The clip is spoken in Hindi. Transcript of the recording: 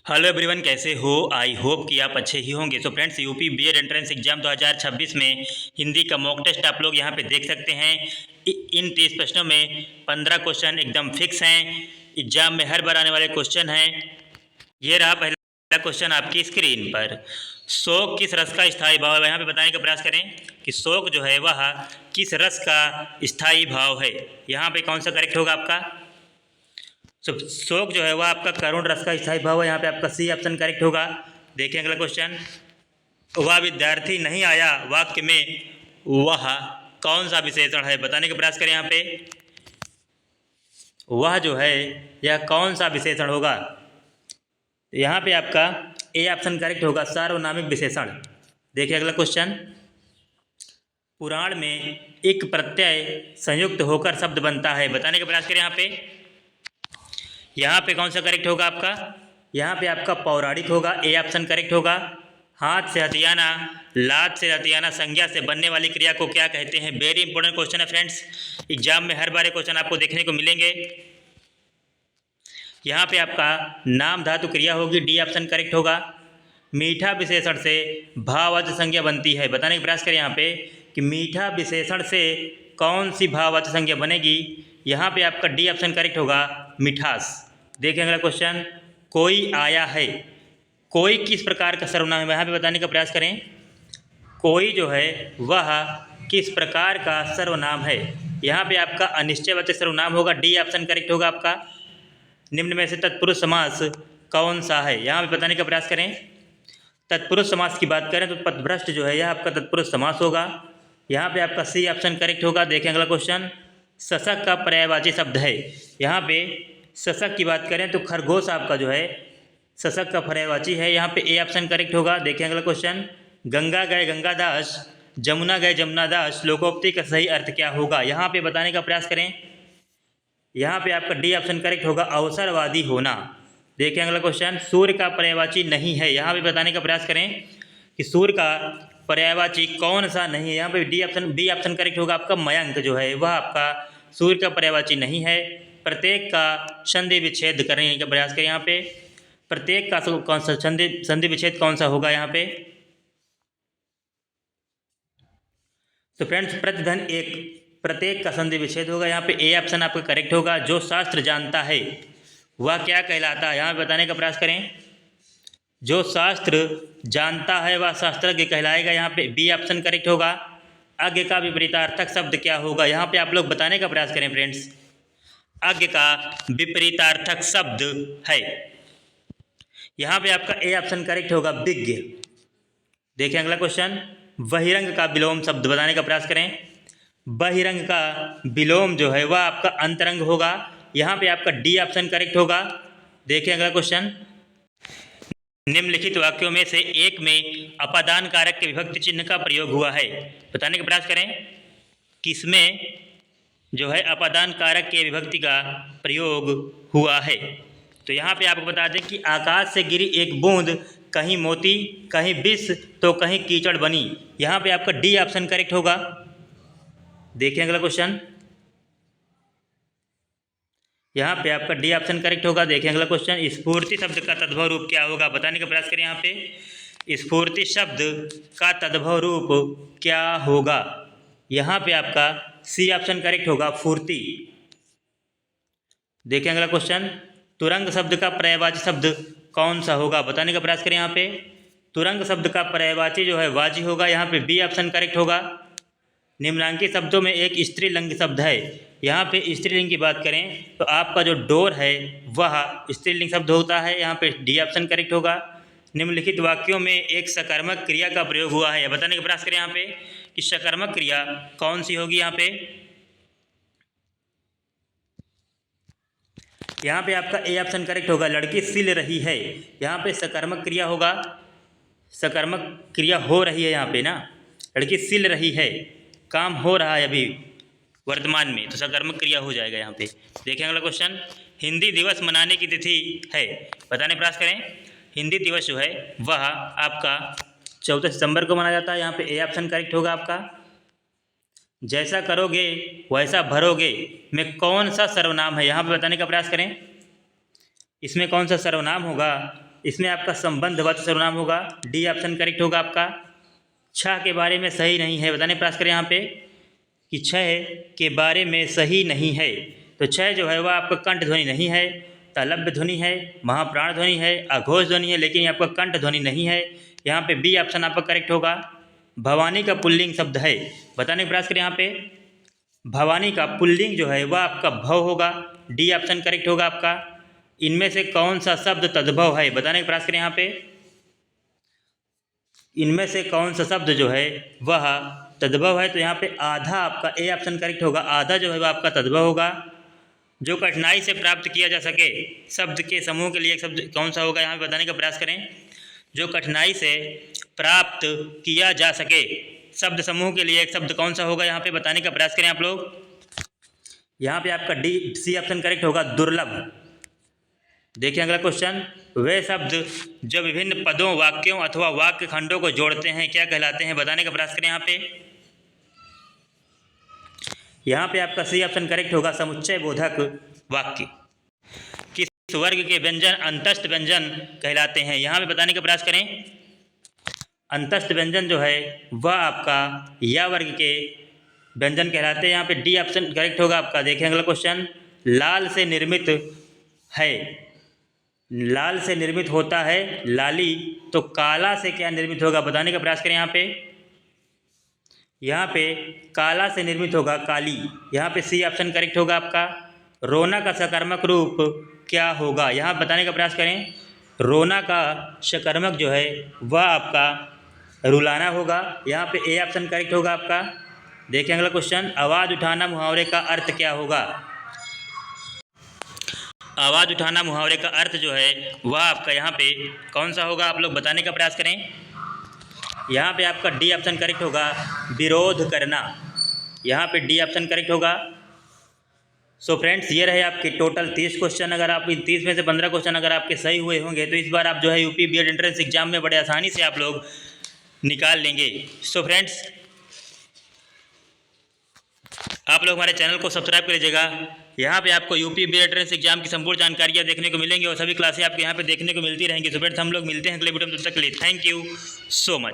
हेलो एवरीवन, कैसे हो? आई होप कि आप अच्छे ही होंगे। तो friends, UP BEd entrance exam 2026 में हिंदी का मॉक टेस्ट आप लोग यहां पे देख सकते हैं। इन 30 प्रश्नों में 15 क्वेश्चन एकदम फिक्स हैं। एग्जाम में हर बार आने वाले क्वेश्चन हैं। ये रहा पहला क्वेश्चन आपकी स्क्रीन पर। शोक किस रस का स्थायी भाव है? यहाँ पे बताने का प्रयास करें कि शोक जो है वह किस रस का स्थायी भाव है। यहाँ पे कौन सा करेक्ट होगा आपका? शोक जो है वह आपका करुण रस का स्थायी भाव है। यहाँ पे आपका सी ऑप्शन करेक्ट होगा। देखिए अगला क्वेश्चन। वह विद्यार्थी नहीं आया वाक्य में वह कौन सा विशेषण है? बताने का प्रयास करें। यहाँ पे वह जो है यह कौन सा विशेषण होगा? यहाँ पे आपका ए ऑप्शन करेक्ट होगा, सार्वनामिक विशेषण। देखिए अगला क्वेश्चन। पुराण में एक प्रत्यय संयुक्त होकर शब्द बनता है। बताने का प्रयास करें। यहाँ पे कौन सा करेक्ट होगा आपका? यहाँ पे आपका पौराणिक होगा, ए ऑप्शन करेक्ट होगा। हाथ से हथियाना, लात से हथियाना संज्ञा से बनने वाली क्रिया को क्या कहते हैं? वेरी इंपॉर्टेंट क्वेश्चन है फ्रेंड्स। एग्जाम में हर बार क्वेश्चन आपको देखने को मिलेंगे। यहाँ पे आपका नाम धातु क्रिया होगी, डी ऑप्शन करेक्ट होगा। मीठा विशेषण से भाववाचक संज्ञा बनती है। बताने का प्रयास करें यहाँ पे कि मीठा विशेषण से कौन सी भाववाचक संज्ञा बनेगी? यहाँ पे आपका डी ऑप्शन करेक्ट होगा, मिठास। देखिए अगला क्वेश्चन। कोई आया है, कोई किस प्रकार का सर्वनाम है? यहाँ पे बताने का प्रयास करें। कोई जो है वह किस प्रकार का सर्वनाम है? यहाँ पे आपका अनिश्चयवाचक सर्वनाम होगा, डी ऑप्शन करेक्ट होगा आपका। निम्न में से तत्पुरुष समास कौन सा है? यहाँ पे बताने का प्रयास करें। तत्पुरुष समास की बात करें तो पथभ्रष्ट जो है यह आपका तत्पुरुष समास होगा। यहाँ पे आपका सी ऑप्शन करेक्ट होगा। देखें अगला क्वेश्चन। शशक का पर्यायवाची शब्द है। यहाँ पे शशक की बात करें तो खरगोश आपका जो है शशक का पर्यायवाची है। यहाँ पे ए ऑप्शन करेक्ट होगा। देखें अगला क्वेश्चन। गंगा गए गंगादास, जमुना गए जमुनादास, लोकोक्ति का सही अर्थ क्या होगा? यहाँ पे बताने का प्रयास करें। यहाँ पे आपका डी ऑप्शन करेक्ट होगा, अवसरवादी होना। देखें अगला क्वेश्चन। सूर्य का पर्यायवाची नहीं है। यहाँ पे बताने का प्रयास करें कि सूर्य का पर्यायवाची कौन सा नहीं है? यहाँ पे बी ऑप्शन करेक्ट होगा आपका, मयंक जो है वह आपका सूर्य का पर्यायवाची नहीं है। प्रत्येक का संधि विच्छेद करने का प्रयास करें। यहाँ पे प्रत्येक का कौन सा संधि विच्छेद कौन सा होगा? यहाँ पे तो फ्रेंड्स प्रतिधन एक, प्रत्येक का संधि विच्छेद होगा। यहाँ पे ए ऑप्शन आपका करेक्ट होगा। जो शास्त्र जानता है वह क्या कहलाता है? यहाँ बताने का प्रयास करें। जो शास्त्र जानता है वह शास्त्रज्ञ कहलाएगा। यहाँ पे बी ऑप्शन करेक्ट होगा। अज्ञ का विपरीतार्थक शब्द क्या होगा? यहाँ पे आप लोग बताने का प्रयास करें फ्रेंड्स। अज्ञ का विपरीतार्थक शब्द है। यहाँ पे आपका ए ऑप्शन करेक्ट होगा, विज्ञ। देखें अगला क्वेश्चन। बहिरंग का विलोम शब्द बताने का प्रयास करें। बहिरंग का विलोम जो है वह आपका अंतरंग होगा। यहाँ पे आपका डी ऑप्शन करेक्ट होगा। देखिए अगला क्वेश्चन। निम्नलिखित वाक्यों में से एक में अपादान कारक के विभक्ति चिन्ह का प्रयोग हुआ है। बताने का प्रयास करें। किसमें जो है अपादान कारक के विभक्ति का प्रयोग हुआ है? तो यहाँ पे आपको बता दें कि आकाश से गिरी एक बूंद कहीं मोती, कहीं विष तो कहीं कीचड़ बनी। यहाँ पे आपका डी ऑप्शन करेक्ट होगा। देखिए अगला क्वेश्चन। यहाँ पे आपका डी ऑप्शन करेक्ट होगा। देखिए अगला क्वेश्चन। स्फूर्ति शब्द का तद्भव रूप क्या होगा? बताने का प्रयास करें। यहाँ पे स्फूर्ति शब्द का तद्भव रूप क्या होगा? यहाँ पे आपका सी ऑप्शन करेक्ट होगा, फूर्ति। देखिए अगला क्वेश्चन। तुरंग शब्द का पर्यायवाची शब्द कौन सा होगा? बताने का प्रयास करें। यहाँ पे तुरंग शब्द का पर्यायवाची जो है वाजी होगा। यहाँ पे बी ऑप्शन करेक्ट होगा। निम्नांकित शब्दों में एक स्त्रीलिंग शब्द है। यहाँ पे स्त्रीलिंग की बात करें तो आपका जो डोर है वह स्त्रीलिंग शब्द होता है। यहाँ पे डी ऑप्शन करेक्ट होगा। निम्नलिखित वाक्यों में एक सकर्मक क्रिया का प्रयोग हुआ है। बताने का प्रयास करें यहाँ पे कि सकर्मक क्रिया कौन सी होगी? यहाँ पे आपका ए ऑप्शन करेक्ट होगा, लड़की सिल रही है। यहाँ पे सकर्मक क्रिया होगा, सकर्मक क्रिया हो रही है यहाँ पे ना, लड़की सिल रही है, काम हो रहा है अभी वर्तमान में, तो सकर्मक क्रिया हो जाएगा यहाँ पे। देखें अगला क्वेश्चन। हिंदी दिवस मनाने की तिथि है। बताने प्रयास करें। हिंदी दिवस जो है वह आपका 14 सितंबर को मनाया जाता है। यहाँ पे ए ऑप्शन करेक्ट होगा आपका। जैसा करोगे वैसा भरोगे में कौन सा सर्वनाम है? यहाँ पे बताने का प्रयास करें। इसमें कौन सा सर्वनाम होगा? इसमें आपका संबंधवाचक सर्वनाम होगा, डी ऑप्शन करेक्ट होगा आपका। छह के बारे में सही नहीं है, बताने प्रयास करें यहाँ पे कि छह के बारे में सही नहीं है। तो छह जो है वह आपका कंठ ध्वनि नहीं है, तालव्य ध्वनि है, महाप्राण ध्वनि है, अघोष ध्वनि है, लेकिन आपका कंठ ध्वनि नहीं है। यहाँ पे बी ऑप्शन आपका करेक्ट होगा। भवानी का पुल्लिंग शब्द है, बताने का प्रयास करें यहाँ पे भवानी का पुल्लिंग जो है वह आपका भव होगा, डी ऑप्शन करेक्ट होगा आपका। इनमें से कौन सा शब्द तद्भव है, बताने का प्रयास करें यहाँ पे इनमें से कौन सा शब्द जो है वह तद्भव है। तो यहाँ पे आधा आपका ए ऑप्शन करेक्ट होगा, आधा जो है वह आपका तद्भव होगा। जो कठिनाई से प्राप्त किया जा सके शब्द के समूह के लिए एक शब्द कौन सा होगा, यहाँ पे बताने का प्रयास करें। जो कठिनाई से प्राप्त किया जा सके शब्द समूह के लिए एक शब्द कौन सा होगा, यहाँ पे बताने का प्रयास करें आप लोग। यहाँ पे आपका डी सी ऑप्शन करेक्ट होगा, दुर्लभ। देखिए अगला क्वेश्चन, वे शब्द जो विभिन्न पदों, वाक्यों अथवा वाक्य खंडों को जोड़ते हैं क्या कहलाते हैं, बताने का प्रयास करें यहाँ पे। यहाँ पे आपका सी ऑप्शन करेक्ट होगा, समुच्चय बोधक वाक्य। किस वर्ग के व्यंजन अंतस्थ व्यंजन कहलाते हैं, यहाँ पे बताने का प्रयास करें। अंतस्थ व्यंजन जो है वह आपका या वर्ग के व्यंजन कहलाते हैं, यहाँ पे डी ऑप्शन करेक्ट होगा आपका। देखिए अगला क्वेश्चन, लाल से निर्मित है, लाल से निर्मित होता है लाली, तो काला से क्या निर्मित होगा, बताने का प्रयास करें यहाँ पे काला से निर्मित होगा काली, यहाँ पे सी ऑप्शन करेक्ट होगा आपका। रोना का सकर्मक रूप क्या होगा, यहाँ बताने का प्रयास करें। रोना का सकर्मक जो है वह आपका रुलाना होगा, यहाँ पे ए ऑप्शन करेक्ट होगा आपका। देखिए अगला क्वेश्चन, आवाज़ उठाना मुहावरे का अर्थ क्या होगा। आवाज़ उठाना मुहावरे का अर्थ जो है वह आपका यहाँ पे कौन सा होगा, आप लोग बताने का प्रयास करें। यहाँ पे आपका डी ऑप्शन करेक्ट होगा, विरोध करना, यहाँ पे डी ऑप्शन करेक्ट होगा। सो फ्रेंड्स, ये रहे आपके टोटल 30 क्वेश्चन। अगर आप इन 30 में से 15 क्वेश्चन अगर आपके सही हुए होंगे तो इस बार आप जो है यूपी बीएड एंट्रेंस एग्जाम में बड़े आसानी से आप लोग निकाल लेंगे। सो फ्रेंड्स, आप लोग हमारे चैनल को सब्सक्राइब कर लीजिएगा। यहाँ पे आपको यूपी बीएड एंट्रेंस एग्जाम की संपूर्ण जानकारियाँ देखने को मिलेंगी और सभी क्लासें आपको यहाँ पे देखने को मिलती रहेंगी। सो फ्रेंड्स, हम लोग मिलते हैं अगले वीडियो में, तब तक के लिए थैंक यू सो मच।